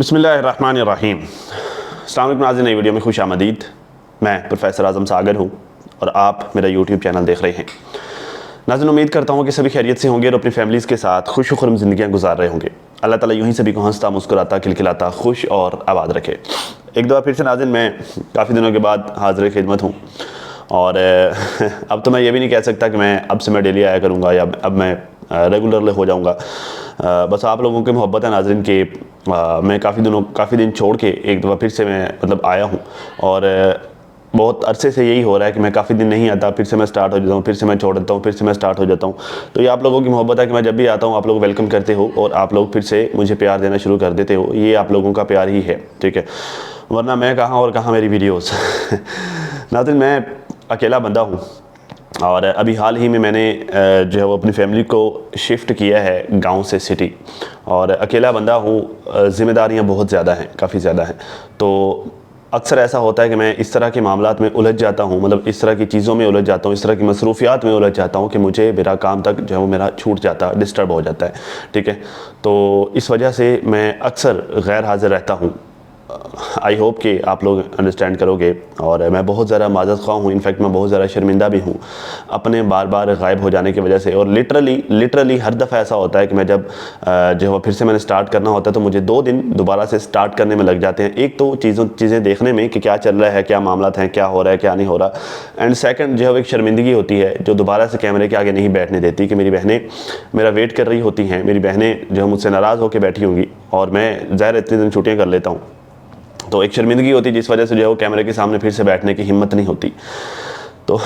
बिस्मिल्लाहिर्रहमानिर्रहीम। अस्सलाम वालेकुम नाज़रीन, नई वीडियो में खुश आमदीद। मैं प्रोफेसर आज़म सागर हूँ और आप मेरा यूट्यूब चैनल देख रहे हैं। नाज़रीन, उम्मीद करता हूँ कि सभी खैरियत से होंगे और अपनी फैमिलीज़ के साथ खुश खुर्म ज़िंदगियाँ गुजार रहे होंगे। अल्लाह ताला यूँ ही सभी को हंसता मुस्कुराता खिलखिलाता खुश और आबाद रखे। एक दफ़ा फिर से नाज़रीन, मैं काफ़ी दिनों के बाद हाज़िर खिदमत हूँ और अब तो मैं ये भी नहीं कह सकता कि अब से मैं डेली आया करूँगा या अब मैं रेगुलर हो जाऊँगा। बस आप लोगों की मोहब्बत है नाज़रीन कि मैं काफ़ी दिन छोड़ के एक दफ़ा फिर से मैं आया हूँ और बहुत अरसे से यही हो रहा है कि मैं काफ़ी दिन नहीं आता, फिर से मैं स्टार्ट हो जाता हूँ, फिर से मैं छोड़ देता हूँ, फिर से मैं स्टार्ट हो जाता हूँ। तो ये आप लोगों की मोहब्बत है कि मैं जब भी आता हूँ आप लोग वेलकम करते हो और आप लोग फिर से मुझे प्यार देना शुरू कर देते हो। ये आप लोगों का प्यार ही है, ठीक है, वरना मैं कहाँ और कहाँ मेरी वीडियोज़। नाज़रीन, मैं अकेला बंदा हूँ और अभी हाल ही में मैंने जो है वो अपनी फैमिली को शिफ्ट किया है गांव से सिटी, और अकेला बंदा हूँ, ज़िम्मेदारियाँ बहुत ज़्यादा हैं, काफ़ी ज़्यादा हैं। तो अक्सर ऐसा होता है कि मैं इस तरह के मामलात में उलझ जाता हूँ, इस तरह की चीज़ों में उलझ जाता हूँ, इस तरह की मसरूफियात में उलझ जाता हूँ कि मुझे मेरा काम तक जो है वो मेरा छूट जाता, डिस्टर्ब हो जाता है, ठीक है। तो इस वजह से मैं अक्सर गैर हाज़िर रहता हूँ। आई होप कि आप लोग अंडरस्टैंड करोगे और मैं बहुत ज़्यादा माज़रत ख़्वाह हूँ। इनफैक्ट मैं बहुत ज़्यादा शर्मिंदा भी हूँ अपने बार बार गायब हो जाने की वजह से। और लिटरली हर दफ़ा ऐसा होता है कि मैं जब जो है फिर से मैंने स्टार्ट करना होता है तो मुझे 2 दिन दोबारा से स्टार्ट करने में लग जाते हैं। एक तो चीज़ें देखने में कि क्या चल रहा है, क्या मामला हैं, क्या हो रहा है, क्या नहीं हो रहा, एंड सेकेंड जो है एक शर्मिंदगी होती है जो दोबारा से कैमरे के आगे नहीं बैठने देती कि मेरी बहनें मेरा वेट कर रही होती हैं, मेरी बहनें जो मुझसे नाराज़ होकर बैठी होंगी और मैं ज़ाहिर इतने दिन छुट्टियाँ कर लेता हूँ। तो एक शर्मिंदगी होती है जिस वजह से जो है वो कैमरे के सामने फिर से बैठने की हिम्मत नहीं होती। तो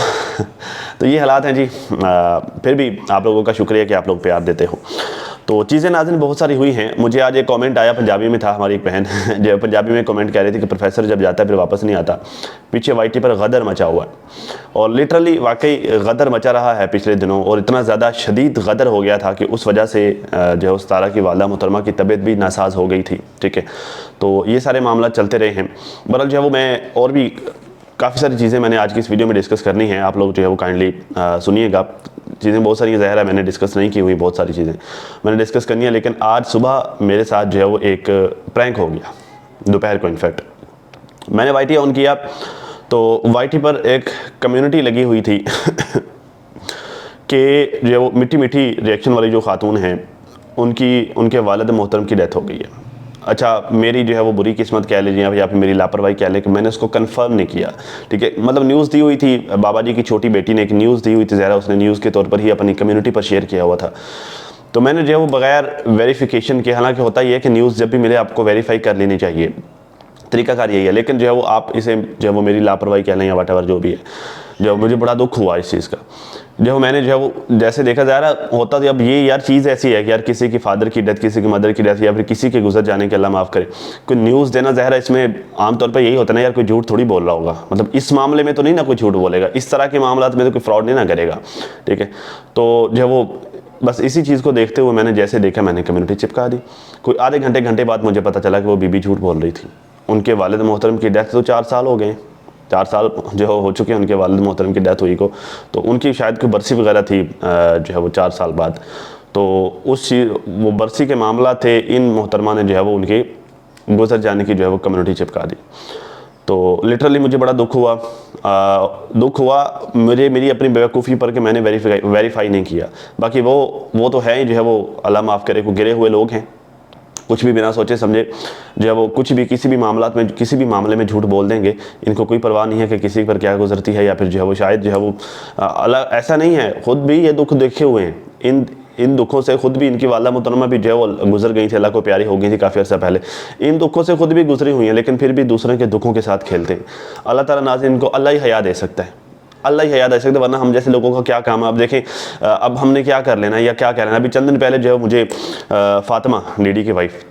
तो ये हालात हैं जी। फिर भी आप लोगों का शुक्रिया कि आप लोग प्यार देते हो। तो चीज़ें नाज़रीन बहुत सारी हुई हैं। मुझे आज एक कमेंट आया, पंजाबी में था, हमारी एक बहन जो पंजाबी में कमेंट कह रही थी कि प्रोफेसर जब जाता है फिर वापस नहीं आता, पीछे वाईटी पर गदर मचा हुआ है। और लिटरली वाकई गदर मचा रहा है पिछले दिनों, और इतना ज़्यादा शदीद गदर हो गया था कि उस वजह से जो है उस तारा की वालदा मोहतरमा की तबीयत भी नासाज हो गई थी, ठीक है। तो ये सारे मामला चलते रहे हैं। बहरहाल जो है वो मैं और भी काफ़ी सारी चीज़ें मैंने आज की इस वीडियो में डिस्कस करनी है। आप लोग जो है वो काइंडली सुनिएगा। चीज़ें बहुत सारी ज़ाहिर है मैंने डिस्कस नहीं की हुई, बहुत सारी चीज़ें मैंने डिस्कस करनी है, लेकिन आज सुबह मेरे साथ जो है वो एक प्रैंक हो गया, दोपहर को। इनफैक्ट मैंने वाईटी ऑन किया तो वाईटी पर एक कम्युनिटी लगी हुई थी कि जो वो मिठी मिठी रिएक्शन वाली जो खातून हैं उनके वालिद मोहतरम की डेथ हो गई है। अच्छा, मेरी जो है वो बुरी किस्मत कह लीजिए या फिर मेरी लापरवाही कह लें कि मैंने उसको कंफर्म नहीं किया, ठीक है। न्यूज़ दी हुई थी, बाबा जी की छोटी बेटी ने एक न्यूज़ दी हुई थी, ज़रा उसने न्यूज़ के तौर पर ही अपनी कम्युनिटी पर शेयर किया हुआ था। तो मैंने जो है वो बगैर वेरिफिकेशन के, हालांकि होता ही है कि न्यूज़ जब भी मिले आपको वेरीफाई कर लेनी चाहिए, तरीकाकार यही है, लेकिन जो है वो आप इसे जो है वो मेरी लापरवाही कह लें या वट जो भी है, जो मुझे बड़ा दुख हुआ इस चीज़ का। जो मैंने जो है वो जैसे देखा जा रहा होता, तो अब ये यार चीज़ ऐसी है कि यार किसी की फादर की डेथ, किसी की मदर की डेथ, या फिर किसी के गुजर जाने के, अल्लाह माफ़ करे, कोई न्यूज़ देना ज़ाहिर है इसमें आमतौर पर यही होता है ना यार, कोई झूठ थोड़ी बोल रहा होगा। इस मामले में तो नहीं ना कोई झूठ बोलेगा, इस तरह के मामला में तो कोई फ्रॉड नहीं ना करेगा, ठीक है। तो जो है वो बस इसी चीज़ को देखते हुए मैंने जैसे देखा मैंने कम्युनिटी चिपका दी। कोई आधे घंटे बाद मुझे पता चला कि वो बीबी झूठ बोल रही थी। उनके वालिद मोहतरम की डेथ तो 4 साल हो गए, 4 साल जो हो चुके हैं उनके वालिद मोहतरम की डेथ हुई को। तो उनकी शायद कोई बरसी वगैरह थी जो है वो 4 साल बाद। तो वो बरसी के मामला थे, इन मोहतरमा ने जो है वो उनके गुजर जाने की जो है वो कम्युनिटी चिपका दी। तो लिटरली मुझे बड़ा दुख हुआ मुझे मेरी अपनी बेवकूफ़ी पर कि मैंने वेरीफाई नहीं किया। बाकी वो तो है ही, जो है वो अल्लाह माफ़ करे, को गिरे हुए लोग हैं, कुछ भी बिना सोचे समझे जो है वो कुछ भी किसी भी मामले में झूठ बोल देंगे। इनको कोई परवाह नहीं है कि किसी पर क्या गुजरती है, या फिर जो है वो शायद जो है वो अलग ऐसा नहीं है, खुद भी ये दुख देखे हुए हैं। इन दुखों से खुद भी इनकी वाला मोहतरमा भी जो है वो गुजर गई थी, अल्लाह को प्यारी हो गई थी काफ़ी अर्सा पहले। इन दुखों से खुद भी गुजरी हुई हैं, लेकिन फिर भी दूसरों के दुखों के साथ खेलते हैं। अल्लाह ताला नाज़रीन इनको अल्लाह ही हया दे सकता है, अल्लाह ही हया दे सकता है, वरना हम जैसे लोगों का क्या काम है। अब देखें, अब हमने क्या कर लेना या क्या कहना है। अभी चंद दिन पहले जो है मुझे फातिमा, डीडी की वाइफ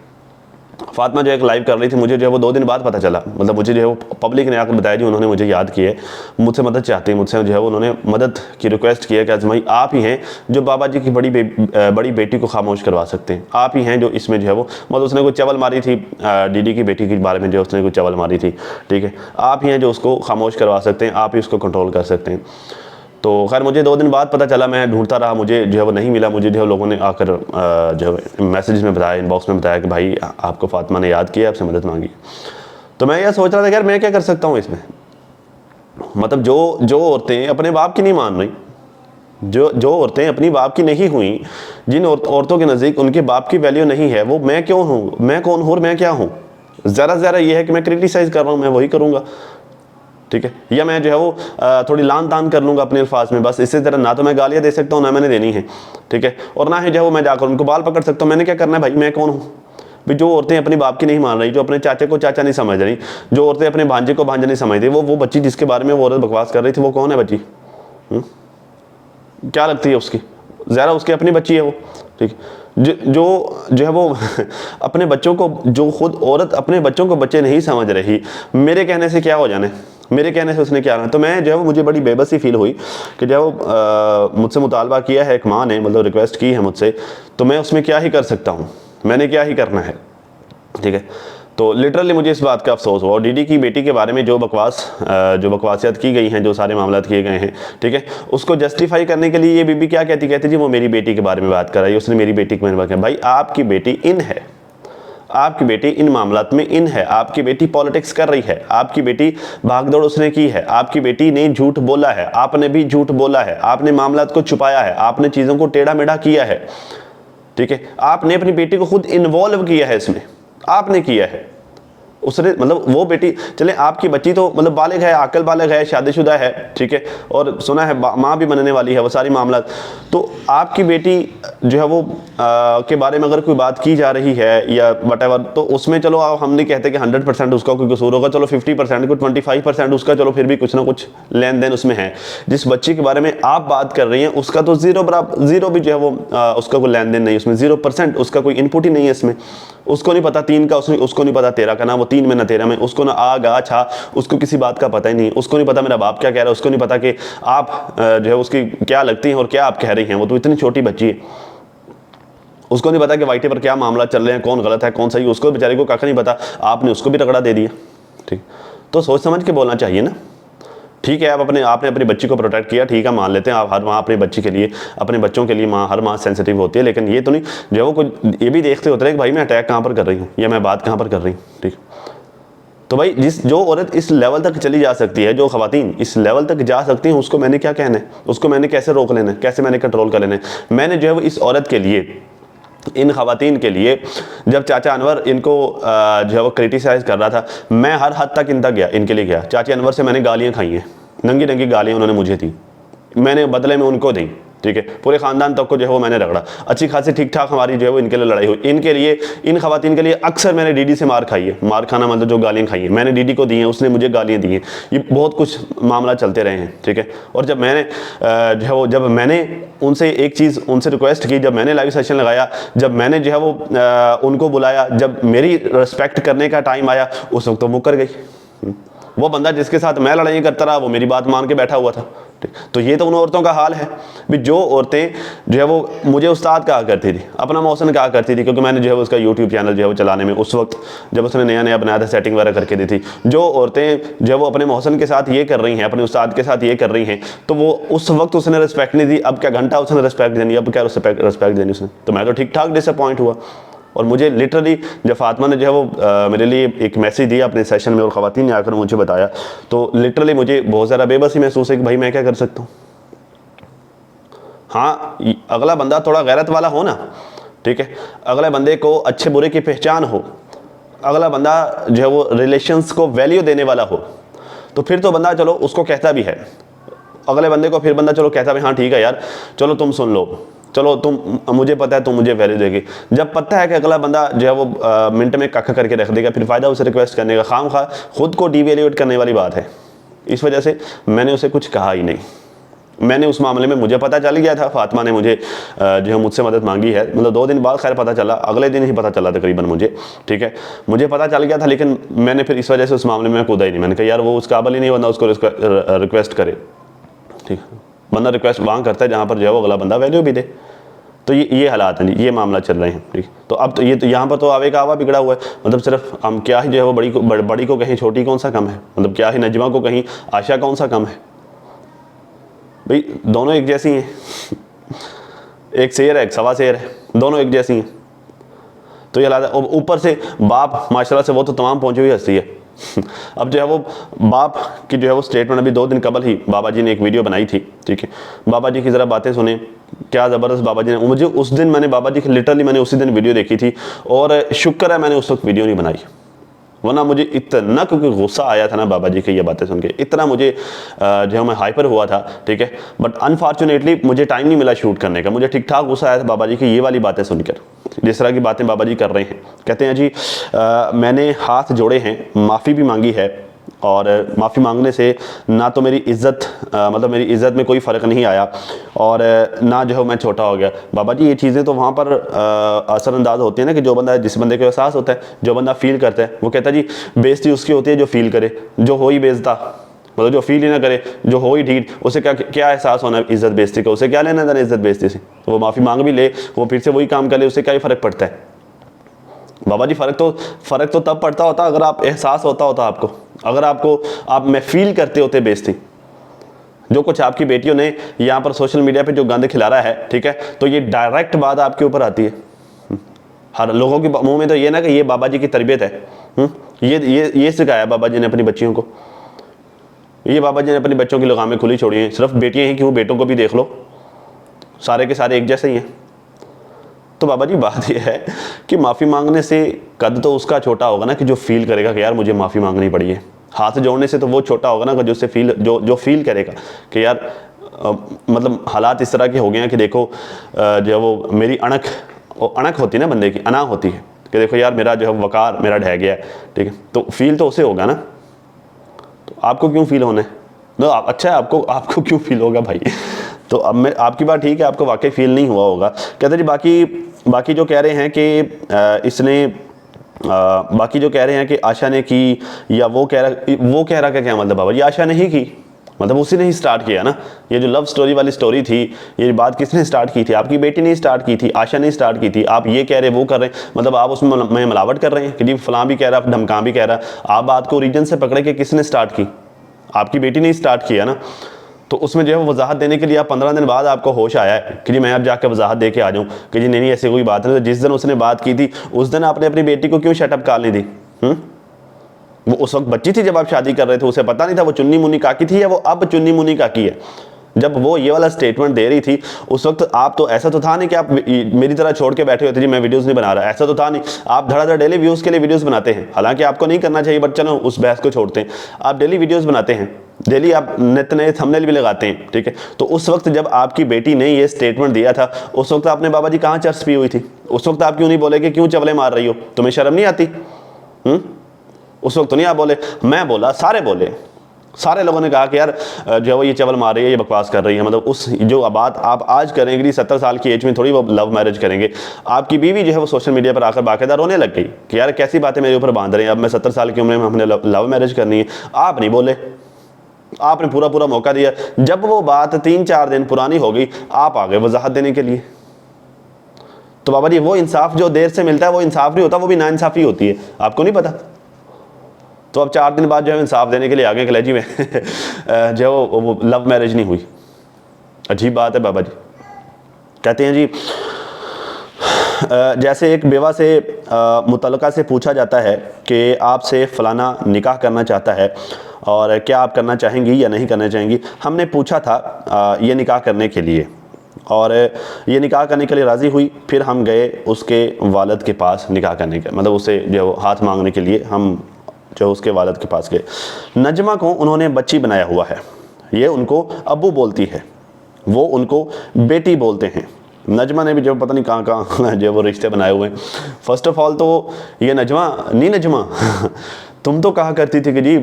फातिमा जो एक लाइव कर रही थी, मुझे जो है वो 2 दिन बाद पता चला। मुझे जो है वो पब्लिक ने आकर बताया जी, उन्होंने मुझे याद किए, मुझसे मदद चाहती है, मुझसे जो है उन्होंने मदद की रिक्वेस्ट की है कि आजमाई आप ही हैं जो बाबा जी की बड़ी बेटी को खामोश करवा सकते हैं। आप ही हैं जो इसमें जो है वो उसने कोई चवल मारी थी डीडी की बेटी के बारे में, जो उसने कोई चवल मारी थी, ठीक है, आप ही हैं जो उसको खामोश करवा सकते हैं, आप ही उसको कंट्रोल कर सकते हैं। तो खैर मुझे 2 दिन बाद पता चला, मैं ढूंढता रहा, मुझे जो है वो नहीं मिला। मुझे जो है लोगों ने आकर जो है मैसेज में बताया, इनबॉक्स में बताया कि भाई आपको फातिमा ने याद किया, आपसे मदद मांगी। तो मैं यह सोच रहा था यार मैं क्या कर सकता हूँ इसमें। मतलब जो औरतें अपने बाप की नहीं मान रही, जो औरतें अपनी बाप की नहीं हुई, जिन औरतों के नज़दीक उनके बाप की वैल्यू नहीं है, वो मैं क्यों हूँ, मैं कौन हूँ और मैं क्या हूँ। ज़रा ज़रा ये है कि मैं क्रिटिसाइज़ कर रहा हूँ, मैं वही करूँगा, ठीक है, या मैं जो है वो थोड़ी लान तान कर लूँगा अपने अल्फाज में, बस इससे ज़रा ना तो मैं गालियाँ दे सकता हूँ ना मैंने देनी है, ठीक है, और ना ही जो है वो मैं जाकर उनको बाल पकड़ सकता हूँ। मैंने क्या करना है भाई, मैं कौन हूँ भाई। जो औरतें अपनी बाप की नहीं मान रही, जो अपने चाचे को चाचा नहीं समझ रही, जो औरतें अपने भांजे को भांजा नहीं समझती, वो बच्ची जिसके बारे में वो औरत बकवास कर रही थी, वो कौन है बच्ची, क्या लगती है उसकी, ज़रा उसकी अपनी बच्ची है वो, ठीक। जो है वो अपने बच्चों को, जो खुद औरत अपने बच्चों को बच्चे नहीं समझ रही, मेरे कहने से क्या हो जाने, मेरे कहने से उसने क्या आना। तो मैं जो है वो मुझे बड़ी बेबसी फील हुई कि जो वो मुझसे मुतालबा किया है, एक माँ ने मतलब रिक्वेस्ट की है मुझसे, तो मैं उसमें क्या ही कर सकता हूँ, मैंने क्या ही करना है, ठीक है। तो लिटरली मुझे इस बात का अफसोस हुआ। और डीडी की बेटी के बारे में जो बकवासियत की गई हैं, जो सारे मामला किए गए हैं, ठीक है, उसको जस्टिफाई करने के लिए ये बीबी क्या कहती जी वो मेरी बेटी के बारे में बात कर रही है, उसने मेरी बेटी के बारे में बात कर। भाई आपकी बेटी इन है, आपकी बेटी इन मामलात में इन है, आपकी बेटी पॉलिटिक्स कर रही है, आपकी बेटी भागदौड़ उसने की है, आपकी बेटी ने झूठ बोला है, आपने भी झूठ बोला है, आपने मामलात को छुपाया है, आपने चीज़ों को टेढ़ा मेढ़ा किया है, ठीक है, आपने अपनी बेटी को खुद इन्वॉल्व किया है इसमें, आपने किया है। उसने मतलब वो बेटी, चले आपकी बच्ची तो मतलब बालिग है, अकल बालिग है, शादीशुदा है, ठीक है, और सुना है माँ भी बनने वाली है, वो सारी मामला। तो आपकी बेटी जो है वो के बारे में अगर कोई बात की जा रही है या वटेवर, तो उसमें चलो हम नहीं कहते कि 100% उसका कोई कसूर होगा, चलो 50% को 25% उसका चलो फिर भी कुछ ना कुछ लेन देन उसमें है। जिस बच्ची के बारे में आप बात कर रही हैं उसका तो जीरो भी जो है वो उसका कोई लेन देन नहीं, उसमें 0% उसका कोई इनपुट ही नहीं है इसमें। उसको नहीं पता 3 का, उसको नहीं पता 13 का, ना वो 3 में ना 13 में, उसको ना आ गा छा, उसको किसी बात का पता ही नहीं, उसको नहीं पता मेरा बाप क्या कह रहा है, उसको नहीं पता कि आप जो है उसकी क्या लगती हैं और क्या आप कह रही हैं। वो तो इतनी छोटी बच्ची है, उसको नहीं पता कि वाईटी पर क्या मामला चल रहे हैं, कौन गलत है कौन सही, उसको बेचारे को काका नहीं पता, आपने उसको भी रगड़ा दे दिया, ठीक। तो सोच समझ के बोलना चाहिए ना, ठीक है। आपने अपनी बच्ची को प्रोटेक्ट किया, ठीक है, मान लेते हैं, आप हर माँ अपनी बच्ची के लिए, अपने बच्चों के लिए हर माँ सेंसिटिव होती है, लेकिन ये तो नहीं जो वो कुछ ये भी देखते होते हैं कि भाई मैं अटैक कहाँ पर कर रही हूँ या मैं बात कहाँ पर कर रही हूँ, ठीक। तो भाई जो औरत इस लेवल तक चली जा सकती है, जो खवातीन इस लेवल तक जा सकती हैं, उसको मैंने क्या कहना है, उसको मैंने कैसे रोक लेना है, कैसे मैंने कंट्रोल कर लेना है। मैंने जो है वो इस औरत के लिए, इन खवातीन के लिए, जब चाचा अनवर इनको जो है वो क्रिटिसाइज कर रहा था, मैं हर हद तक इन तक गया, इनके लिए गया। चाचा अनवर से मैंने गालियाँ खाई हैं, नंगी नंगी गालियाँ उन्होंने मुझे दी, मैंने बदले में उनको दी, ठीक है। पूरे ख़ानदान तक को जो है वो मैंने रगड़ा, अच्छी खासी ठीक ठाक हमारी जो है वो इनके लिए लड़ाई हुई। इनके लिए, इन खवातीन के लिए अक्सर मैंने डीडी से मार खाई है, मार खाना मतलब जो गालियाँ खाई हैं मैंने डीडी को दी हैं, उसने मुझे गालियाँ दी हैं, ये बहुत कुछ मामला चलते रहे हैं, ठीक है। और जब मैंने जो है वो, जब मैंने उनसे एक चीज़ उनसे रिक्वेस्ट की, जब मैंने लाइव सेशन लगाया, जब मैंने जो है वो उनको बुलाया, जब मेरी रिस्पेक्ट करने का टाइम आया, उस वक्त तो मुकर गई। वो बंदा जिसके साथ मैं लड़ाई करता रहा वो मेरी बात मान के बैठा हुआ था, ठीक। तो ये तो उन औरतों का हाल है भी, जो औरतें जो है वो मुझे उस्ताद कहा करती थी, अपना मोहसिन कहा करती थी, क्योंकि मैंने जो है उसका यूट्यूब चैनल जो है वो चलाने में उस वक्त जब उसने नया नया बनाया था, सेटिंग वगैरह करके दी थी। जो औरतें जो है वो अपने मोहसिन के साथ ये कर रही हैं, अपने उस्ताद के साथ ये कर रही हैं, तो वो उस वक्त उसने रिस्पेक्ट नहीं दी, अब क्या घंटा उसने रिस्पेक्ट देनी, अब क्या रिस्पेक्ट देनी उसने। तो मैं तो ठीक ठाक डिसअपॉइंट हुआ। और मुझे लिटरली जब फातिमा ने जो है वो मेरे लिए एक मैसेज दिया अपने सेशन में और ख़वातीन ने आकर मुझे बताया, तो लिटरली मुझे बहुत ज़्यादा बेबसी महसूस है कि भाई मैं क्या कर सकता हूँ। हाँ, अगला बंदा थोड़ा गैरत वाला हो ना, ठीक है, अगले बंदे को अच्छे बुरे की पहचान हो, अगला बंदा जो है वो रिलेशंस को वैल्यू देने वाला हो, तो फिर तो बंदा चलो उसको कहता भी है, अगले बंदे को फिर बंदा चलो कहता भी हाँ ठीक है यार, चलो तुम सुन लो, चलो तुम, मुझे पता है तुम मुझे वैल्यू देगी। जब पता है कि अगला बंदा जो है वो मिनट में कख करके रख देगा, फिर फ़ायदा उसे रिक्वेस्ट करने का, खाम खा खुद को डिवैल्यूएट करने वाली बात है। इस वजह से मैंने उसे कुछ कहा ही नहीं। मैंने उस मामले में, मुझे पता चल गया था, फातिमा ने मुझे जो है मुझसे मदद मांगी है, मतलब 2 दिन बाद खैर पता चला, अगले दिन ही पता चला तकरीबन मुझे, ठीक है, मुझे पता चल गया था, लेकिन मैंने फिर इस वजह से उस मामले में कूदा ही नहीं। मैंने कहा यार वो उस काबिल ही नहीं बंदा उसको रिक्वेस्ट करे, ठीक है, बंदा रिक्वेस्ट वहाँ करता है जहाँ पर जो है वो अगला बंदा वैल्यू भी दे। तो ये हालात हैं, ये मामला चल रहे हैं, ठीक। तो अब तो ये तो यहाँ पर तो आवे का आवा बिगड़ा हुआ है, मतलब सिर्फ हम क्या ही जो है वो बड़ी को कहीं छोटी कौन सा कम है, मतलब क्या ही नजमा को कहीं आशा कौन सा कम है। भाई दोनों एक जैसी हैं, एक शेर है एक सवा शेर है, दोनों एक जैसी हैं। तो ये हालात है। ऊपर से बाप माशाल्लाह से वो तो तमाम पहुंची हुई हस्ती है। अब जो है वो बाप की जो है वो स्टेटमेंट अभी 2 दिन कबल ही बाबा जी ने एक वीडियो बनाई थी, ठीक है। बाबा जी की ज़रा बातें सुने, क्या ज़बरदस्त बाबा जी ने, मुझे उस दिन मैंने बाबा जी की लिटरली मैंने उसी दिन वीडियो देखी थी और शुक्र है मैंने उस वक्त वीडियो नहीं बनाई, वरना मुझे इतना क्योंकि गुस्सा आया था ना बाबा जी की ये बातें सुन के, इतना मुझे जो है मैं हाइपर हुआ था, ठीक है। बट अनफॉर्चुनेटली मुझे टाइम नहीं मिला शूट करने का, मुझे ठीक ठाक गुस्सा आया था बाबा जी की ये वाली बातें सुनकर, जिस तरह की बातें बाबा जी कर रहे हैं। कहते हैं जी मैंने हाथ जोड़े हैं, माफ़ी भी मांगी है और माफ़ी मांगने से ना तो मेरी इज़्ज़त मतलब मेरी इज़्ज़त में कोई फ़र्क नहीं आया और ना जो है मैं छोटा हो गया। बाबा जी ये चीज़ें तो वहाँ पर असरअंदाज होती है ना कि जो बंदा जिस बंदे को एहसास होता है, जो बंदा फ़ील करता है, वो कहता है जी बेइज्जती उसकी होती है जो फ़ील करे, जो हो ही बेइज्जता मतलब जो फील ही ना करे, जो हो ही ठीक, उसे क्या क्या एहसास होना है इज़्ज़त बेइज्जती का, उसे क्या लेना देना इज़्ज़त बेइज्जती से। वो माफ़ी मांग भी ले, वो फिर से वही काम कर ले, उससे क्या ही फ़र्क पड़ता है। बाबा जी फ़र्क तो तब पड़ता होता अगर आप एहसास होता आपको, अगर आप में फील करते होते बेइज्जती। जो कुछ आपकी बेटियों ने यहाँ पर सोशल मीडिया पे जो गंद खिला रहा है, ठीक है, तो ये डायरेक्ट बात आपके ऊपर आती है। हर लोगों के मुंह में तो ये ना कि ये बाबा जी की तरबियत है, ये सिखाया बाबा जी ने अपनी बच्चियों को, ये बाबा जी ने अपनी बच्चों की लगामें खुली छोड़ी हैं। सिर्फ बेटियां ही क्यों, बेटों को भी देख लो, सारे के सारे एक जैसे ही हैं। तो बाबा जी बात यह है कि माफ़ी मांगने से कद तो उसका छोटा होगा ना कि जो फील करेगा कि यार मुझे माफ़ी मांगनी पड़ी है। हाथ जोड़ने से तो वो छोटा होगा ना कि जो फील जो फील करेगा कि यार मतलब हालात इस तरह के हो गए हैं कि देखो जो वो मेरी अणक होती है ना, बंदे की अना होती है कि देखो यार मेरा जो है वकार मेरा ढह गया है, ठीक है। तो फील तो उसे होगा ना, तो आपको क्यों फील होना है? तो अच्छा है, आपको क्यों फील होगा भाई? तो अब मैं आपकी बात ठीक है, आपको वाकई फील नहीं हुआ होगा। कहते जी बाकी जो कह रहे हैं कि इसने बाकी जो कह रहे हैं कि आशा ने की या वो कह रहा कि क्या मतलब बाबा जी आशा ने ही की, मतलब उसी ने ही स्टार्ट किया ना। ये जो लव स्टोरी वाली स्टोरी थी, ये बात किसने स्टार्ट की थी? आपकी बेटी ने स्टार्ट की थी, आशा ने स्टार्ट की थी। आप ये कह रहे वो कर रहे हैं, मतलब आप उसमें मिलावट कर रहे हैं कि जी फलां भी कह रहा, ढमकां भी कह रहा। आप बात को ओरिजिन से पकड़े कि किसने स्टार्ट की? आपकी बेटी ने स्टार्ट किया ना। तो उसमें जो है वजाहत देने के लिए आप 15 दिन बाद आपको होश आया है कि जी मैं अब जाकर वजाहत दे के आ जाऊँ कि जी नहीं ऐसी कोई बात नहीं। तो जिस दिन उसने बात की थी उस दिन आपने अपनी बेटी को क्यों शटअप कॉल नहीं दी? वो उस वक्त बच्ची थी जब आप शादी कर रहे थे, उसे पता नहीं था वो चुन्नी मुन्नी काकी थी या वो अब चुन्नी मुन्नी काकी है? जब वो ये वाला स्टेटमेंट दे रही थी उस वक्त आप तो ऐसा तो था नहीं कि आप मेरी तरह छोड़ के बैठे हुए थे जी मैं वीडियोस नहीं बना रहा, ऐसा तो था नहीं। आप धड़ाधड़ डेली व्यूज़ के लिए वीडियोस बनाते हैं, हालांकि आपको नहीं करना चाहिए, बट चलो उस बहस को छोड़ते हैं। आप डेली वीडियोस बनाते हैं, डेली आप नित नए थंबनेल भी लगाते हैं, ठीक है। तो उस वक्त जब आपकी बेटी ने ये स्टेटमेंट दिया था उस वक्त आपने बाबा जी कहाँ चर्च पी हुई थी? उस वक्त आप क्यों नहीं बोले कि क्यों चवले मार रही हो, तुम्हें शर्म नहीं आती? उस वक्त तो नहीं आप बोले, मैं बोला, सारे बोले, सारे लोगों ने कहा कि यार जो ये चवल मार रही है, ये बकवास कर रही है। मतलब उस जो बात आप आज करेंगे 70 साल की एज में थोड़ी वो लव मैरिज करेंगे। आपकी बीवी जो है वो सोशल मीडिया पर आकर बाकायदा रोने लग गई कि यार कैसी बातें मेरे ऊपर बांध रहे हैं, अब मैं 70 साल की उम्र में हमने लव मैरिज करनी है। आप नहीं बोले, आपने पूरा मौका दिया। जब वो बात 3-4 दिन पुरानी हो गई आप आ गए वजाहत देने के लिए। तो बाबा जी वो इंसाफ जो देर से मिलता है वो इंसाफ नहीं होता, वो भी नाइंसाफ़ी होती है, आपको नहीं पता? तो अब 4 दिन बाद जो है इंसाफ देने के लिए आगे कलेजी में जो वो लव मैरिज नहीं हुई। अजीब बात है बाबा जी। कहते हैं जी जैसे एक बेवा से मुतल्लका से पूछा जाता है कि आपसे फ़लाना निकाह करना चाहता है और क्या आप करना चाहेंगी या नहीं करना चाहेंगी। हमने पूछा था ये निकाह करने के लिए और ये निकाह करने के लिए राज़ी हुई। फिर हम गए उसके वालिद के पास निकाह करने के, मतलब उसे जो हाथ मांगने के लिए हम जो उसके वालिद के पास गए। नजमा को उन्होंने बच्ची बनाया हुआ है, ये उनको अब्बू बोलती है, वो उनको बेटी बोलते हैं। नजमा ने भी जो पता नहीं कहाँ जो वो रिश्ते बनाए हुए हैं। फर्स्ट ऑफ ऑल तो ये नजमा तुम तो कहा करती थी कि जी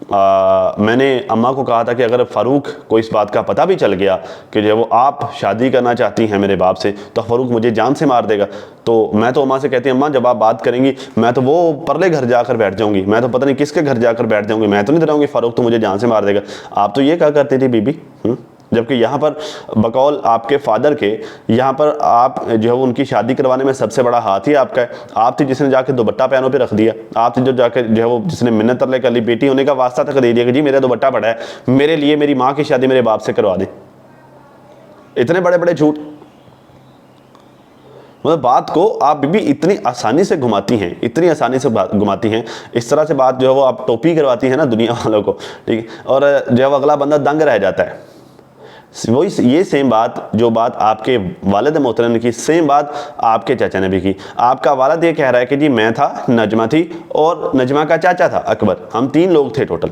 मैंने अम्मा को कहा था कि अगर फ़ारूक को इस बात का पता भी चल गया कि जो वो आप शादी करना चाहती हैं मेरे बाप से तो फ़ारूक मुझे जान से मार देगा। तो मैं तो अम्मा से कहती हूँ अम्मा जब आप बात करेंगी मैं तो वो परले घर जाकर बैठ जाऊँगी, मैं तो पता नहीं किसके घर जाकर बैठ जाऊँगी, मैं तो नहीं डराऊँगी फ़ारूक तो मुझे जान से मार देगा। आप तो ये कहा करती थी बीबी। जबकि यहाँ पर बकौल आपके फादर के यहाँ पर आप जो है उनकी शादी करवाने में सबसे बड़ा हाथ ही आपका है। आप थी जिसने जाके दुपट्टा पैनों पे रख दिया, आप थी जो जाके जो है वो जिसने मिन्नत तरले कर ली, बेटी होने का वास्ता तक दे दिया कि जी मेरा दुपट्टा पड़ा है, मेरे लिए मेरी माँ की शादी मेरे बाप से करवा दें। इतने बड़े बड़े झूठ, मतलब बात को आप बीबी इतनी आसानी से घुमाती हैं, इतनी आसानी से घुमाती हैं, इस तरह से बात जो है वो आप टोपी करवाती हैं ना दुनिया वालों को, ठीक है, और जो है वो अगला बंदा दंग रह जाता है। वही ये सेम बात, जो बात आपके वालिद मोहतरम ने की, सेम बात आपके चाचा ने भी की। आपका वालिद ये कह रहा है कि जी मैं था, नजमा थी और नजमा का चाचा था अकबर, हम 3 लोग थे टोटल।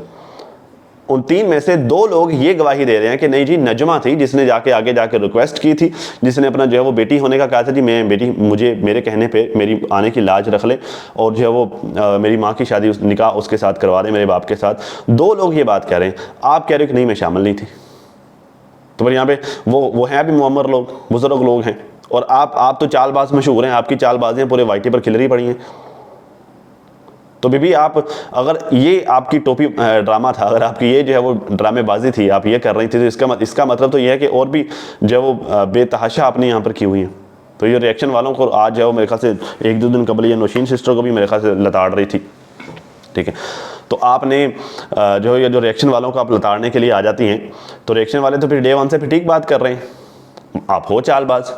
उन 3 में से 2 लोग ये गवाही दे रहे हैं कि नहीं जी नजमा थी जिसने जाके आगे जाके रिक्वेस्ट की थी, जिसने अपना जो है वो बेटी होने का कहा था, जी मैं बेटी, मुझे मेरे कहने पे मेरी आने की लाज रख ले और जो है वो मेरी माँ की शादी निकाह उसके साथ करवा दें, मेरे बाप के साथ। 2 लोग ये बात कह रहे हैं, आप कह रहे हो कि नहीं मैं शामिल नहीं थी। तो फिर यहाँ पे वो हैं भी मुअम्मर लोग, बुजुर्ग लोग हैं, और आप तो चालबाज मशहूर हैं, आपकी चालबाजियाँ पूरे वाईटी पर खिलरी पड़ी हैं। तो बीबी आप, अगर ये आपकी टोपी ड्रामा था, अगर आपकी ये जो है वो ड्रामेबाजी थी, आप ये कर रही थी, तो इसका मतलब तो ये है कि और भी जो है वो बेतहाशा आपने यहाँ पर की हुई है। तो ये रिएक्शन वालों को आज जो है वो मेरे ख्याल से 1-2 दिन कबल ये नौशीन सिस्टर को भी मेरे ख्याल से लताड़ रही थी, ठीक है। तो आपने जो ये जो रिएक्शन वालों को आप लताड़ने के लिए आ जाती हैं, तो रिएक्शन वाले तो फिर डे 1 से फिर ठीक बात कर रहे हैं, आप हो चालबाज।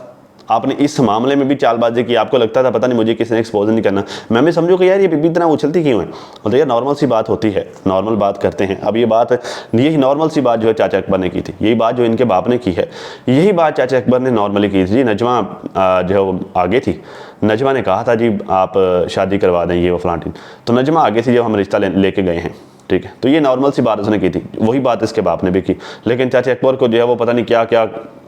आपने इस मामले में भी चालबाजी की, आपको लगता था पता नहीं मुझे किसी ने एक्सपोज नहीं करना। मैं भी समझू कि यार ये बीबी इतना उछलती क्यों है, और ये नॉर्मल सी बात होती है, नॉर्मल बात करते हैं। अब ये बात, यही नॉर्मल सी बात जो है चाचा अकबर ने की थी, यही बात जो इनके बाप ने की है, यही बात चाचा अकबर ने नॉर्मली की थी। जी नजमा जो है वो आगे थी, नजमा ने कहा था जी आप शादी करवा दें ये वो फलांटी, तो नजमा आगे थी जब हम रिश्ता लेके गए हैं, ठीक है। तो ये नॉर्मल सी बात उसने की थी, वही बात इसके बाप ने भी की। लेकिन चाचा अकबर को जो है वो पता नहीं क्या क्या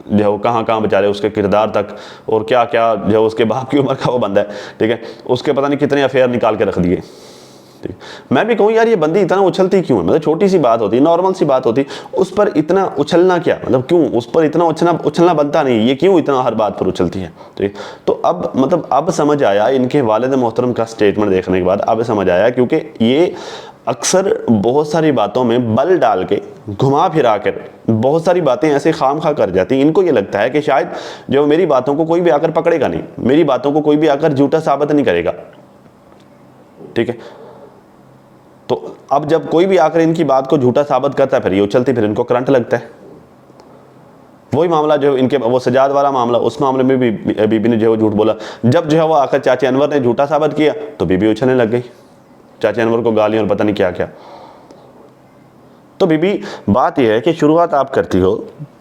जो है वो कहाँ बेचारे उसके किरदार तक, और क्या क्या जो है उसके बाप की उम्र का वो बंदा है, ठीक है, उसके पता नहीं कितने अफेयर निकाल के रख दिए। ठीक, मैं भी कहूँ यार ये बंदी इतना उछलती क्यों है, मतलब छोटी सी बात होती, नॉर्मल सी बात होती, उस पर इतना उछलना क्या, मतलब क्यों उस पर इतना उछलना बनता नहीं, ये क्यों इतना हर बात पर उछलती है। ठीक, तो अब मतलब अब समझ आया इनके वालिद मोहतरम का स्टेटमेंट देखने के बाद, अब समझ आया, क्योंकि ये अक्सर बहुत सारी बातों में बल डाल के घुमा फिरा कर बहुत सारी बातें ऐसे खाम खा कर जाती हैं। इनको ये लगता है कि शायद जो मेरी बातों को कोई भी आकर पकड़ेगा नहीं, मेरी बातों को कोई भी आकर झूठा साबित नहीं करेगा, ठीक है। तो अब जब कोई भी आकर इनकी बात को झूठा साबित करता है, फिर ये उछलती, फिर इनको करंट लगता है। वही मामला जो इनके वो सजाद वाला मामला, उस मामले में भी बीबी ने जो है झूठ बोला। जब जो है वो आकर चाचा अनवर ने झूठा साबित किया तो बीबी उछलने लग गई, चाचा अनवर को गाली और पता नहीं क्या क्या। तो बीबी बात यह है कि शुरुआत आप करती हो,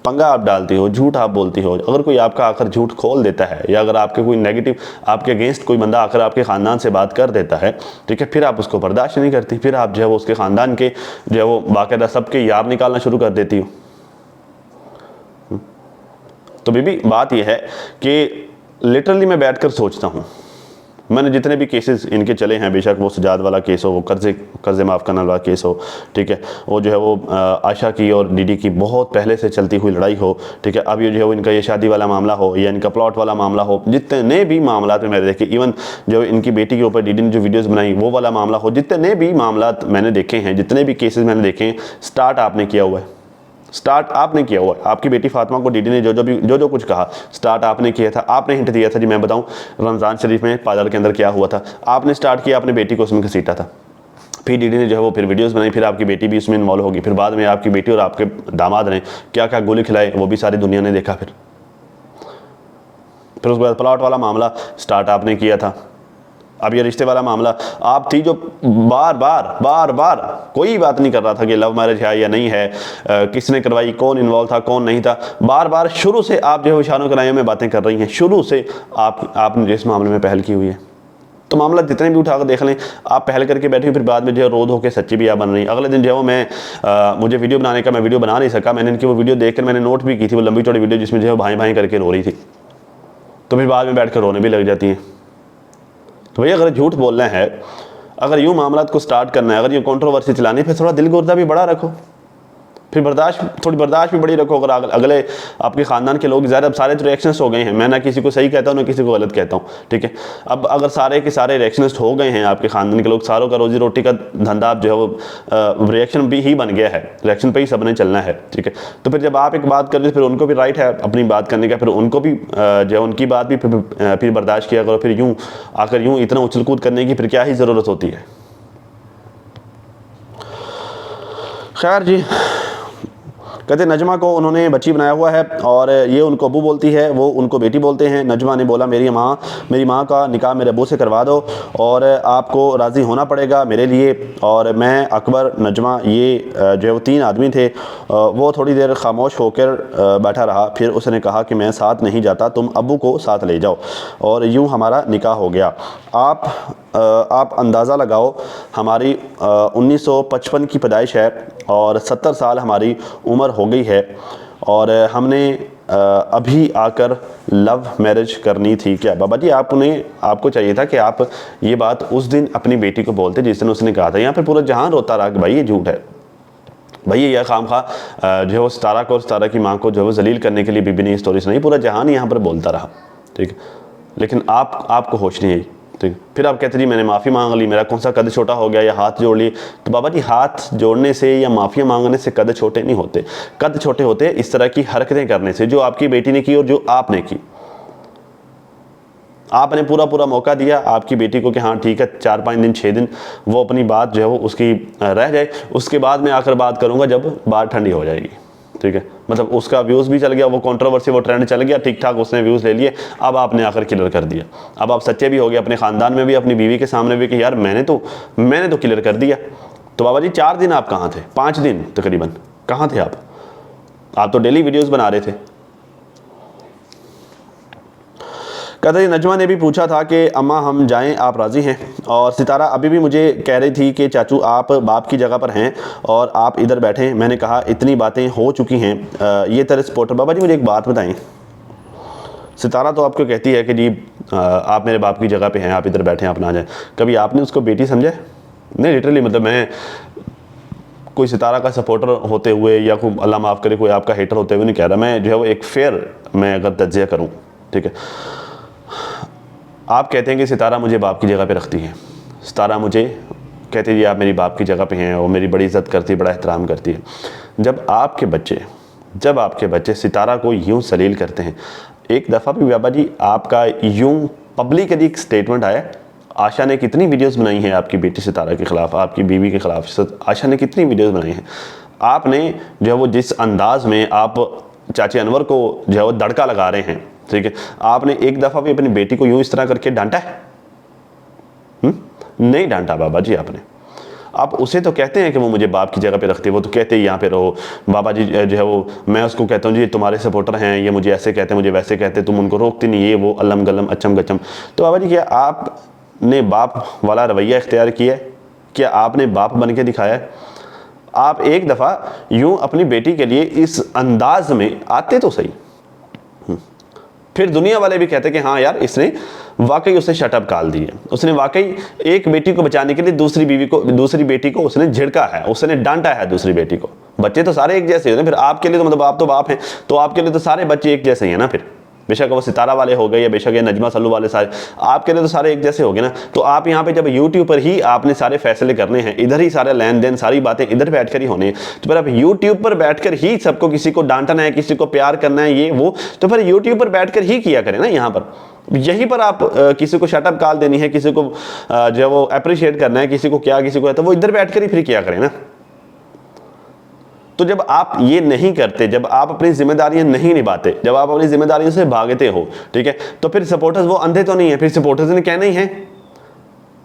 पंगा आप डालती हो, झूठ आप बोलती हो। अगर कोई आपका आकर झूठ खोल देता है, या अगर आपके कोई नेगेटिव आपके अगेंस्ट कोई बंदा आकर आपके ख़ानदान से बात कर देता है, ठीक है, फिर आप उसको बर्दाश्त नहीं करती, फिर आप जो है वो उसके ख़ानदान के जो है वो बाकायदा सबके यार निकालना शुरू कर देती हो। तो बीबी बात यह है कि लिटरली मैं बैठ कर सोचता हूँ, मैंने जितने भी केसेस इनके चले हैं, बेशक वो सजाद वाला केस हो, वो कर्जे माफ़ करने वाला केस हो, ठीक है, वो जो है वो आशा की और डीडी की बहुत पहले से चलती हुई लड़ाई हो, ठीक है, अब ये जो है वो इनका ये शादी वाला मामला हो या इनका प्लॉट वाला मामला हो, जितने भी मामला में मैंने देखे, इवन जो इनकी बेटी के ऊपर डीडी ने जो वीडियोज़ बनाई वो वाला मामला हो, जितने भी मामला मैंने देखे हैं, जितने भी केसेस मैंने देखे हैं, स्टार्ट आपने किया हुआ है, स्टार्ट आपने किया हुआ है। आपकी बेटी फातिमा को डीडी ने जो कुछ कहा, स्टार्ट आपने किया था। आपने हिंट दिया था, जी मैं बताऊं रमज़ान शरीफ में पार्लर के अंदर क्या हुआ था, आपने स्टार्ट किया, आपने बेटी को उसमें घसीटा था। फिर डीडी ने जो है वो फिर वीडियोस बनाई, फिर आपकी बेटी भी उसमें इन्वॉल्व होगी, फिर बाद में आपकी बेटी और आपके दामाद ने क्या क्या गोली खिलाई वो भी सारी दुनिया ने देखा। फिर उसके बाद प्लॉट वाला मामला स्टार्ट आपने किया था। अब ये रिश्ते वाला मामला आप थी जो बार बार कोई बात नहीं कर रहा था कि लव मैरिज है या नहीं है, किसने करवाई, कौन इन्वॉल्व था, कौन नहीं था। बार शुरू से आप जो है शानो कराइयों में बातें कर रही हैं, शुरू से आपने जिस मामले में पहल की हुई है। तो मामला जितने भी उठाकर देख लें, आप पहल करके बैठी, फिर बाद में जो है रोध होकर सच्ची भी आप बन रही। अगले दिन जो है वो मुझे वीडियो बनाने का, मैं वीडियो बना नहीं सका, मैंने इनकी वो वीडियो देखकर मैंने नोट भी की थी, वो लंबी चौड़ी वीडियो जिसमें जो है भाई भाई करके रो रही थी। तो फिर बाद में बैठ कर रोने भी लग जाती हैं। तो भैया अगर झूठ बोलना है, अगर यूँ मामला को स्टार्ट करना है, अगर ये कंट्रोवर्सी चलानी है, फिर थोड़ा दिल गुर्दा भी बड़ा रखो, फिर थोड़ी बर्दाश्त भी बड़ी रखो। अगर अगले आपके ख़ानदान के लोग ज़्यादा, अब सारे तो रिएक्शंस हो गए हैं, मैं ना किसी को सही कहता हूँ ना किसी को गलत कहता हूँ, ठीक है। अब अगर सारे के सारे रिएक्शनिस्ट हो गए हैं आपके ख़ानदान के लोग, सारों का रोजी रोटी का धंधा जो है वो रिएक्शन भी ही बन गया है, रिएक्शन पे ही सबने चलना है, ठीक है। तो फिर जब आप एक बात कर रहे हो, फिर उनको भी राइट है अपनी बात करने का, फिर उनको भी जो है उनकी बात भी फिर बर्दाश्त किया करो। फिर यूँ आकर यूँ इतना उछल कूद करने की फिर क्या ही ज़रूरत होती है। खैर जी, कहते नजमा को उन्होंने बच्ची बनाया हुआ है और ये उनको अबू बोलती है, वो उनको बेटी बोलते हैं। नजमा ने बोला मेरी माँ का निकाह मेरे अबू से करवा दो और आपको राज़ी होना पड़ेगा मेरे लिए। और मैं, अकबर, नजमा, ये जो वो 3 आदमी थे, वो थोड़ी देर खामोश होकर बैठा रहा। फिर उसने कहा कि मैं साथ नहीं जाता, तुम अबू को साथ ले जाओ। और यूँ हमारा निकाह हो गया। आप अंदाज़ा लगाओ, हमारी 1955 की पैदाइश है और 70 साल हमारी उम्र हो गई है और हमने अभी आकर लव मैरिज करनी थी क्या? बाबा जी आपको चाहिए था कि आप ये बात उस दिन अपनी बेटी को बोलते जिस दिन उसने कहा था। यहाँ पर पूरा जहान रोता रहा कि भाई ये झूठ है, भाई ये खामखा जो है वो सितारा को और सितारा की माँ को जो है वो जलील करने के लिए बीबी ने स्टोरी सुनाई। पूरा जहान यहाँ पर बोलता रहा, ठीक है, लेकिन आपको होश नहीं आई, ठीक है। फिर आप कहते जी मैंने माफ़ी मांग ली, मेरा कौन सा कद छोटा हो गया या हाथ जोड़ लिए। तो बाबा जी हाथ जोड़ने से या माफ़िया मांगने से कद छोटे नहीं होते। कद छोटे होते इस तरह की हरकतें करने से जो आपकी बेटी ने की और जो आपने की। आपने पूरा मौका दिया आपकी बेटी को कि हाँ ठीक है 4-5 दिन 6 दिन वो अपनी बात जो है वो उसकी रह जाए, उसके बाद मैं आकर बात करूँगा जब बात ठंडी हो जाएगी, ठीक है। मतलब उसका व्यूज़ भी चल गया, वो कंट्रोवर्सी, वो ट्रेंड चल गया, ठीक ठाक उसने व्यूज़ ले लिए। अब आपने आकर क्लियर कर दिया। अब आप सच्चे भी हो गए अपने ख़ानदान में भी, अपनी बीवी के सामने भी कि यार मैंने तो क्लियर कर दिया। तो बाबा जी 4 दिन आप कहाँ थे? 5 दिन तकरीबन कहाँ थे आप तो डेली वीडियोज़ बना रहे थे। कहते हैं नजमा ने भी पूछा था कि अम्मा हम जाएं, आप राज़ी हैं? और सितारा अभी भी मुझे कह रही थी कि चाचू आप बाप की जगह पर हैं और आप इधर बैठें। मैंने कहा इतनी बातें हो चुकी हैं। ये तेरे सपोर्टर। बाबा जी मुझे एक बात बताएं, सितारा तो आपको कहती है कि जी आप मेरे बाप की जगह पे हैं, आप इधर बैठें, आप ना जाएं। कभी आपने उसको बेटी समझा? नहीं, लिटरली मतलब मैं कोई सितारा का सपोर्टर होते हुए या कोई अल्लाह माफ़ करे कोई आपका हेटर होते हुए नहीं कह रहा, मैं जो है वो एक फेयर मैं अगर तज्जिया करूँ, ठीक है। आप कहते हैं कि सितारा मुझे बाप की जगह पे रखती है, सितारा मुझे कहती है जी आप मेरी बाप की जगह पे हैं और मेरी बड़ी इज़्ज़त करती है, बड़ा एहतराम करती है। जब आपके बच्चे सितारा को यूँ सलील करते हैं, एक दफ़ा भी बाबा जी आपका यूँ पब्लिकली एक स्टेटमेंट आया, आशा ने कितनी वीडियोस बनाई हैं आपकी बेटी सितारा के ख़िलाफ़, आपकी बीवी के ख़िलाफ़ आशा ने कितनी वीडियोस बनाई हैं। आपने जो है वो जिस अंदाज़ में आप चाचे अनवर को जो है वो दड़का लगा रहे हैं, ठीक है, आपने एक दफ़ा भी अपनी बेटी को यूँ इस तरह करके डांटा है? नहीं डांटा बाबा जी आपने। आप उसे तो कहते हैं कि वो मुझे बाप की जगह पे रखती है, वो तो कहते हैं यहाँ पे रहो। बाबा जी जो है वो, मैं उसको कहता हूँ जी तुम्हारे सपोर्टर हैं, ये मुझे ऐसे कहते हैं, मुझे वैसे कहते हैं, तुम उनको रोकती नहीं, ये वो अल्लम गलम अचम गचम। तो बाबा जी क्या आपने बाप वाला रवैया इख्तियार किया है? क्या आपने बाप बन के दिखाया है? आप एक दफ़ा यूँ अपनी बेटी के लिए इस अंदाज में आते तो सही, फिर दुनिया वाले भी कहते कि हाँ यार इसने वाकई उसे शटअप काल दी है, उसने वाकई एक बेटी को बचाने के लिए दूसरी बेटी को उसने झिड़का है, उसने डांटा है दूसरी बेटी को। बच्चे तो सारे एक जैसे होते हैं, फिर आपके लिए तो मतलब आप तो बाप हैं, तो आपके लिए तो सारे बच्चे एक जैसे ही हैं ना। फिर बेशक वो सितारा वाले हो गए या बेशक ये नजमा सल्लू वाले, सारे आपके लिए तो सारे एक जैसे हो गए ना। तो आप यहाँ पे जब यूट्यूब पर ही आपने सारे फैसले करने हैं, इधर ही सारे लेन देन सारी बातें इधर बैठकर ही होनी है, तो फिर आप यूट्यूब पर बैठकर ही सबको, किसी को डांटना है, किसी को प्यार करना है, ये वो, तो फिर यूट्यूब पर बैठकर ही किया करें ना। यहाँ पर यहीं पर आप किसी को शटअप कॉल देनी है, किसी को जो है वो अप्रिशिएट करना है, किसी को क्या, किसी को है, तो वो इधर बैठकर ही फिर किया करें ना। तो जब आप ये नहीं करते, जब आप अपनी जिम्मेदारियां नहीं निभाते, जब आप अपनी जिम्मेदारियों से भागते हो, ठीक है, तो फिर सपोर्टर्स वो अंधे तो नहीं है, फिर सपोर्टर्स ने कहना ही है।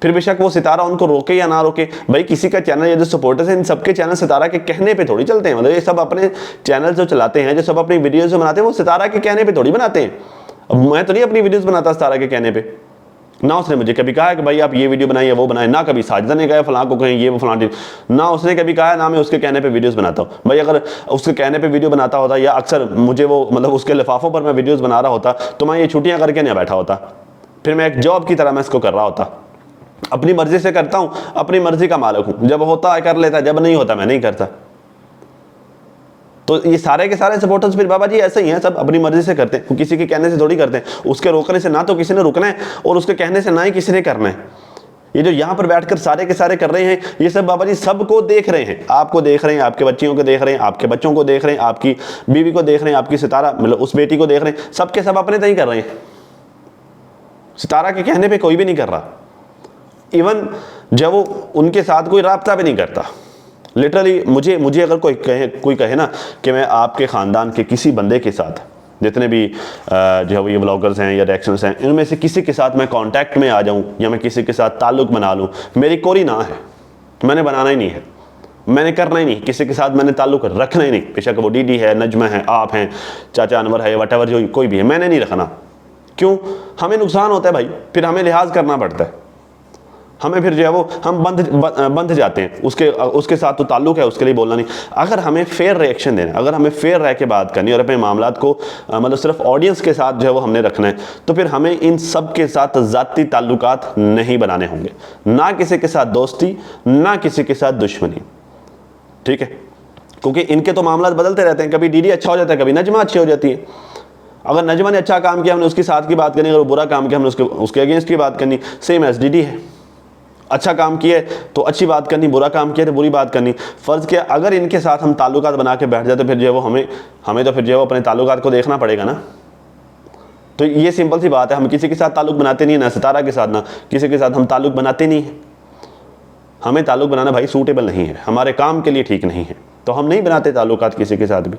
फिर बेशक वो सितारा उनको रोके या ना रोके, भाई किसी का चैनल, ये जो सपोर्टर्स हैं इन सबके चैनल सितारा के कहने पे थोड़ी चलते हैं। मतलब ये सब अपने चैनल जो चलाते हैं, जो सब अपनी वीडियोज जो बनाते हैं, वो सितारा के कहने पर थोड़ी बनाते हैं। अब मैं तो नहीं अपनी वीडियोज़ बनाता सितारा के कहने पर, ना उसने मुझे कभी कहा है कि भाई आप ये वीडियो बनाइए वो बनाए, ना कभी साजिदा ने कहा फलां को कहें ये वो फलां, ना उसने कभी कहा है, ना मैं उसके कहने पे वीडियोस बनाता हूँ। भाई अगर उसके कहने पे वीडियो बनाता होता या अक्सर मुझे वो मतलब उसके लिफाफों पर मैं वीडियोस बना रहा होता तो मैं ये छुट्टियाँ करके नहीं बैठा होता, फिर मैं एक जॉब की तरह मैं इसको कर रहा होता। अपनी मर्जी से करता हूँ, अपनी मर्जी का मालिक हूँ, जब होता है कर लेता, जब नहीं होता मैं नहीं करता। तो ये सारे के सारे सपोर्टर्स फिर बाबा जी ऐसे ही हैं, सब अपनी मर्जी से करते हैं, किसी के कहने से थोड़ी करते हैं। उसके रोकने से ना तो किसी ने रुकना है और उसके कहने से ना ही किसी ने करना है। ये जो यहाँ पर बैठकर सारे के सारे कर रहे हैं, ये सब बाबा जी सबको देख रहे हैं, आपको देख रहे हैं, आपके बच्चियों को देख रहे हैं, आपके बच्चों को देख रहे हैं, आपकी बीवी को देख रहे हैं, आपकी सितारा मतलब उस बेटी को देख रहे हैं, सबके सब अपने तय कर रहे हैं। सितारा के कहने पर कोई भी नहीं कर रहा, इवन जब वो उनके साथ कोई राब्ता भी नहीं करता, लिटरली मुझे अगर कोई कहे ना कि मैं आपके ख़ानदान के किसी बंदे के साथ, जितने भी जो है वो ये व्लॉगर्स हैं या रिएक्शंस हैं, इनमें से किसी के साथ मैं कांटेक्ट में आ जाऊं या मैं किसी के साथ ताल्लुक़ बना लूं, मेरी कोरी ना है, मैंने बनाना ही नहीं है, मैंने करना ही नहीं, किसी के साथ मैंने ताल्लुक़ रखना ही नहीं, बेशक वो डीडी है, नजमा है, आप हैं, चाचा अनवर है, वट एवर जो कोई भी है, मैंने नहीं रखना। क्यों? हमें नुकसान होता है भाई, फिर हमें लिहाज करना पड़ता है, हमें फिर जो है वो हम बंध जाते हैं, उसके साथ तो ताल्लुक़ है, उसके लिए बोलना नहीं। अगर हमें फेयर रिएक्शन देना, अगर हमें फेयर रह के बात करनी और अपने मामलात को मतलब सिर्फ ऑडियंस के साथ जो है वो हमने रखना है, तो फिर हमें इन सब के साथ ज़ाती ताल्लुकात नहीं बनाने होंगे, ना किसी के साथ दोस्ती, ना किसी के साथ दुश्मनी, ठीक है? क्योंकि इनके तो मामलात बदलते रहते हैं, कभी डीडी अच्छा हो जाता है, कभी नजमा अच्छी हो जाती है। अगर नजमा ने अच्छा काम किया हमने उसके साथ की बात करनी, अगर वो बुरा काम किया हमने उसके अगेंस्ट की बात करनी, सेम एज डीडी है। अच्छा काम किए तो अच्छी बात करनी, बुरा काम किया तो बुरी बात करनी। फ़र्ज़ किया अगर इनके साथ हम ताल्लुकात बना के बैठ जाए तो फिर जो है वो हमें तो फिर जो है वो अपने ताल्लुकात को देखना पड़ेगा ना। तो ये सिंपल सी बात है, हम किसी के साथ ताल्लुक़ बनाते नहीं है, ना सितारा के साथ, ना किसी के साथ हम ताल्लुक़ बनाते नहीं हैं। हमें ताल्लुक़ बनाना भाई सूटेबल नहीं है, हमारे काम के लिए ठीक नहीं है, तो हम नहीं बनाते ताल्लुकात किसी के साथ भी।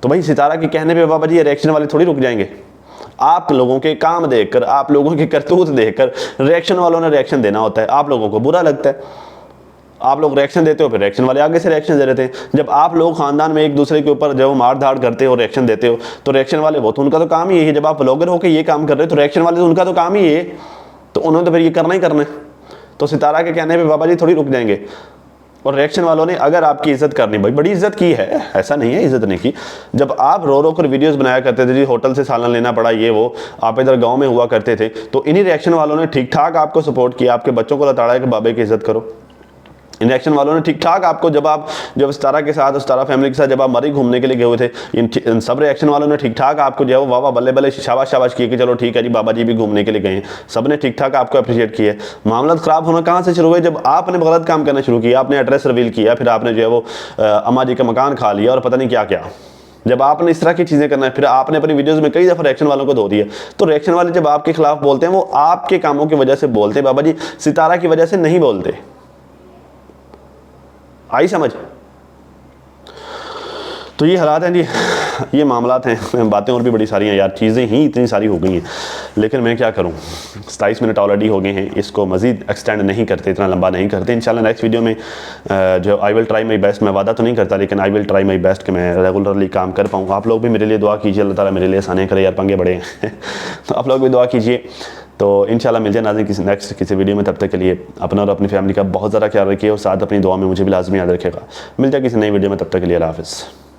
तो भाई सितारा के कहने पे बाबा जी ये रिएक्शन वाले थोड़ी रुक जाएंगे। आप लोगों के काम देखकर, आप लोगों के करतूत देखकर रिएक्शन वालों ने रिएक्शन देना होता है। आप लोगों को बुरा लगता है, आप लोग रिएक्शन देते हो, फिर रिएक्शन वाले आगे से रिएक्शन दे रहे थे। जब आप लोग खानदान में एक दूसरे के ऊपर जब मार धाड़ करते हो, रिएक्शन देते हो, तो रिएक्शन वाले वो तो उनका तो काम ही है। जब आप व्लॉगर होकर ये काम कर रहे हो तो रिएक्शन वाले तो उनका तो काम ही है, तो उन्होंने तो फिर ये करना ही करना है। तो सितारा के कहने पर बाबा जी थोड़ी रुक जाएंगे। और रिएक्शन वालों ने अगर आपकी इज्जत करनी, भाई बड़ी इज्जत की है, ऐसा नहीं है इज्जत नहीं की। जब आप रो कर वीडियोस बनाया करते थे, जी होटल से सालन लेना पड़ा, ये वो, आप इधर गांव में हुआ करते थे, तो इन्हीं रिएक्शन वालों ने ठीक ठाक आपको सपोर्ट किया, आपके बच्चों को लताड़ा कि बाबे की इज्जत करो। इन रिएक्शन वालों ने ठीक ठाक आपको, जब सितारा के साथ, सितारा फैमिली के साथ जब आप मरी घूमने के लिए गए हुए थे, इन सब रिएक्शन वालों ने ठीक ठाक आपको जो है वाह वाह बल्ले बल्ले शाबाश शाबाश किए कि चलो ठीक है जी बाबा जी भी घूमने के लिए गए हैं। सब ने ठीक ठाक आपको अप्रिशिएट किया। मामला ख़राब होना कहाँ से शुरू हुए? जब आपने गलत काम करना शुरू किया, आपने एड्रेस रिवील किया, फिर आपने जो है वो अम्मा जी का मकान खा लिया और पता नहीं क्या क्या। जब आपने इस तरह की चीज़ें करना है, फिर आपने अपनी वीडियोस में कई दफ़ा रिएक्शन वालों को धो दिया। तो रिएक्शन वाले जब आपके खिलाफ बोलते हैं, वो आपके कामों की वजह से बोलते हैं बाबा जी, सितारा की वजह से नहीं बोलते। आई समझ? तो ये हालात हैं जी, ये मामलात हैं। बातें और भी बड़ी सारी हैं यार, चीज़ें ही इतनी सारी हो गई हैं, लेकिन मैं क्या करूं, 27 मिनट ऑलरेडी हो गए हैं, इसको मज़ीद एक्सटेंड नहीं करते, इतना लंबा नहीं करते। इंशाल्लाह नेक्स्ट वीडियो में जो I will try my best, मैं वादा तो नहीं करता लेकिन I will try my best कि मैं रेगुलरली काम कर पाऊँ। आप लोग भी मेरे लिए दुआ कीजिए, अल्लाह ताला मेरे लिए आसानी करे यार, पंगे बड़े हैं तो आप लोग भी दुआ कीजिए। तो इंशाल्लाह मिल जाए नाज़रीन किसी वीडियो में। तब तक के लिए अपना और अपनी फैमिली का बहुत ज़्यादा ख्याल रखिए और साथ अपनी दुआ में मुझे भी लाजमी याद रखेगा। मिल जाए किसी नई वीडियो में, तब तक के लिए अल्लाह हाफ़िज़।